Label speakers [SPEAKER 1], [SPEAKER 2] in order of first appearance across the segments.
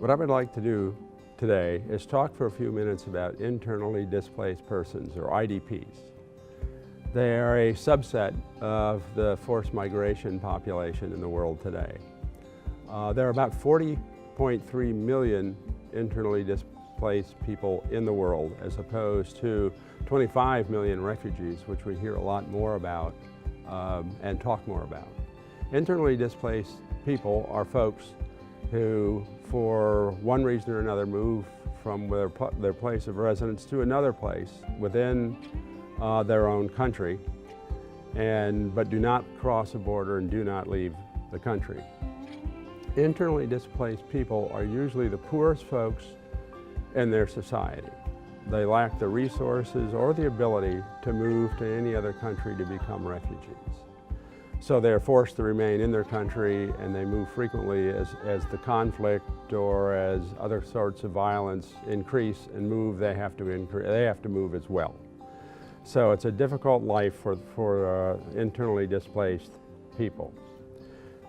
[SPEAKER 1] What I would like to do today is talk for a few minutes about internally displaced persons, or IDPs. They are a subset of the forced migration population in the world today. There are about 40.3 million internally displaced people in the world, as opposed to 25 million refugees, which we hear a lot more about and talk more about. Internally displaced people are folks who, for one reason or another, move from their place of residence to another place within their own country, but do not cross a border and do not leave the country. Internally displaced people are usually the poorest folks in their society. They lack the resources or the ability to move to any other country to become refugees. So they're forced to remain in their country, and they move frequently as the conflict or as other sorts of violence increase and move, they have to move as well. So it's a difficult life for internally displaced people.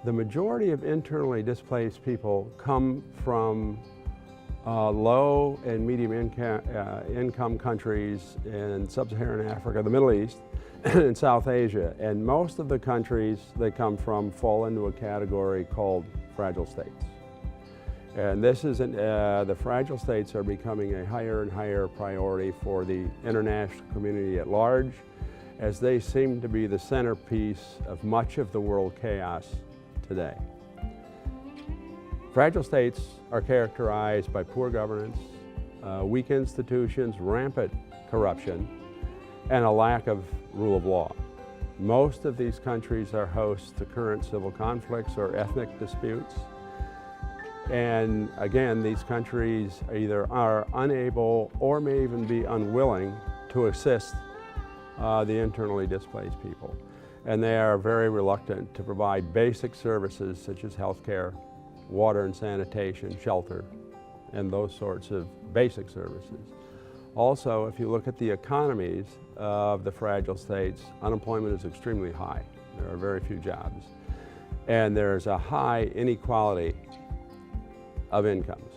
[SPEAKER 1] The majority of internally displaced people come from low and medium income countries in sub-Saharan Africa, the Middle East, and South Asia. And most of the countries they come from fall into a category called fragile states. And this is the fragile states are becoming a higher and higher priority for the international community at large, as they seem to be the centerpiece of much of the world chaos today. Fragile states are characterized by poor governance, weak institutions, rampant corruption, and a lack of rule of law. Most of these countries are hosts to current civil conflicts or ethnic disputes. And again, these countries either are unable or may even be unwilling to assist the internally displaced people. And they are very reluctant to provide basic services such as health care, water and sanitation, shelter, and those sorts of basic services. Also, if you look at the economies of the fragile states, unemployment is extremely high. There are very few jobs. And there's a high inequality of incomes.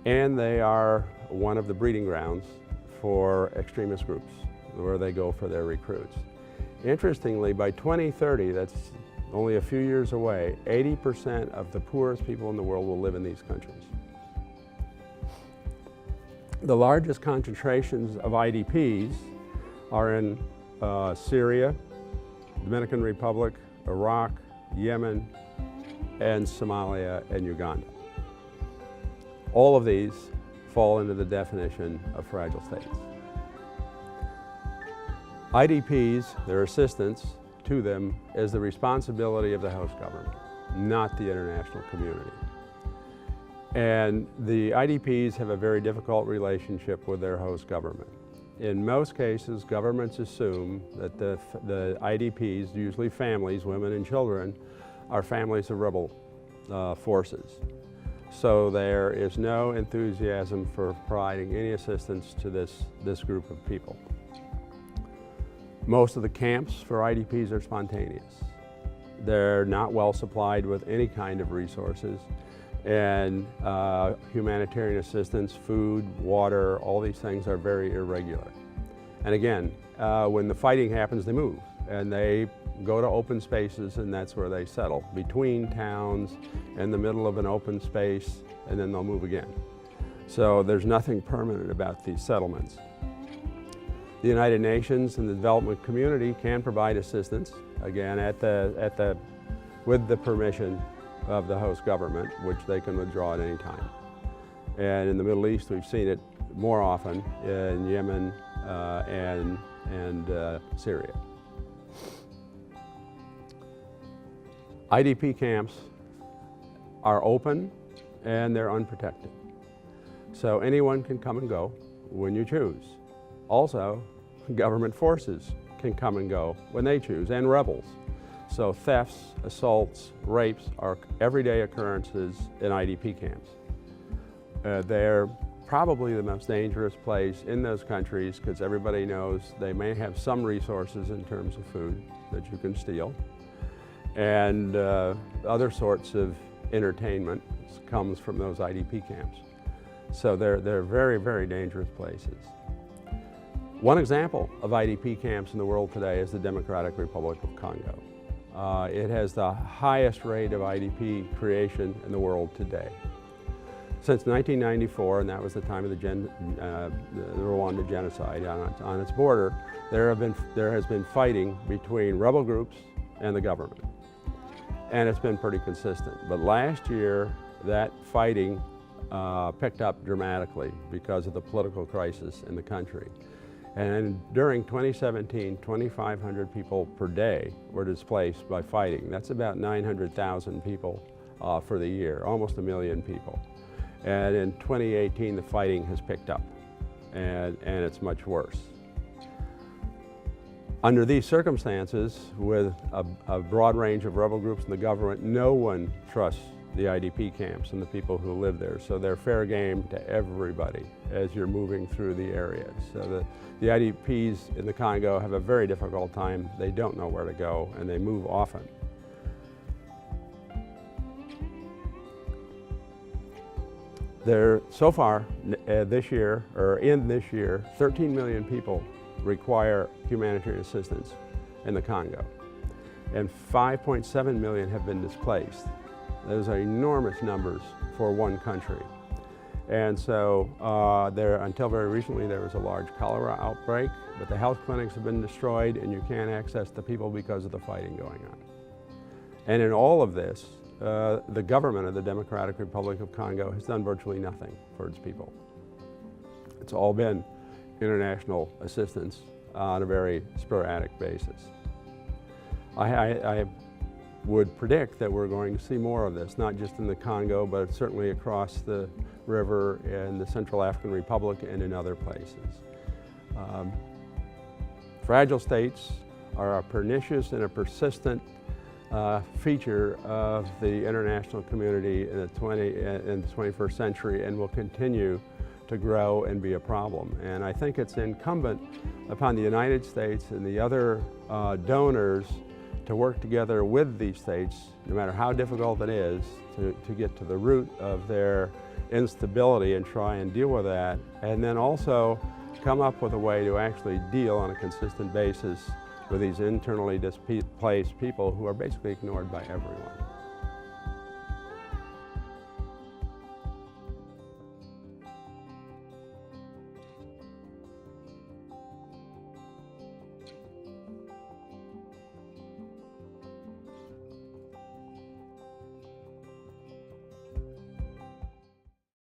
[SPEAKER 1] And they are one of the breeding grounds for extremist groups, where they go for their recruits. Interestingly, by 2030, that's only a few years away, 80% of the poorest people in the world will live in these countries. The largest concentrations of IDPs are in Syria, Dominican Republic, Iraq, Yemen, and Somalia and Uganda. All of these fall into the definition of fragile states. IDPs, their assistance to them, is the responsibility of the host government, not the international community. And the IDPs have a very difficult relationship with their host government. In most cases, governments assume that the IDPs, usually families, women and children, are families of rebel forces. So there is no enthusiasm for providing any assistance to this group of people. Most of the camps for IDPs are spontaneous. They're not well supplied with any kind of resources, and humanitarian assistance, food, water, all these things are very irregular. And again, when the fighting happens, they move, and they go to open spaces, and that's where they settle, between towns, in the middle of an open space, and then they'll move again. So there's nothing permanent about these settlements. The United Nations and the development community can provide assistance, again, with the permission of the host government, which they can withdraw at any time. And in the Middle East, we've seen it more often in Yemen and Syria. IDP camps are open and they're unprotected. So anyone can come and go when you choose. Also, government forces can come and go when they choose, and rebels. So thefts, assaults, rapes are everyday occurrences in IDP camps. They're probably the most dangerous place in those countries because everybody knows they may have some resources in terms of food that you can steal, and other sorts of entertainment comes from those IDP camps. So they're very, very dangerous places. One example of IDP camps in the world today is the Democratic Republic of Congo. It has the highest rate of IDP creation in the world today. Since 1994, and that was the time of the Rwanda genocide, on its border, there has been fighting between rebel groups and the government. And it's been pretty consistent. But last year, that fighting picked up dramatically because of the political crisis in the country. And during 2017, 2,500 people per day were displaced by fighting. That's about 900,000 people for the year, almost 1 million people. And in 2018, the fighting has picked up, and it's much worse. Under these circumstances, with a broad range of rebel groups in the government, no one trusts the IDP camps and the people who live there. So they're fair game to everybody as you're moving through the areas. So the IDPs in the Congo have a very difficult time. They don't know where to go, and they move often. So far, this year, 13 million people require humanitarian assistance in the Congo, and 5.7 million have been displaced. Those are enormous numbers for one country. And so until very recently, there was a large cholera outbreak, but the health clinics have been destroyed, and you can't access the people because of the fighting going on. And in all of this, the government of the Democratic Republic of Congo has done virtually nothing for its people. It's all been international assistance on a very sporadic basis. I would predict that we're going to see more of this, not just in the Congo, but certainly across the river in the Central African Republic and in other places. Fragile states are a pernicious and a persistent feature of the international community in the 21st century, and will continue to grow and be a problem. And I think it's incumbent upon the United States and the other donors to work together with these states, no matter how difficult it is, to get to the root of their instability and try and deal with that, and then also come up with a way to actually deal on a consistent basis with these internally displaced people who are basically ignored by everyone.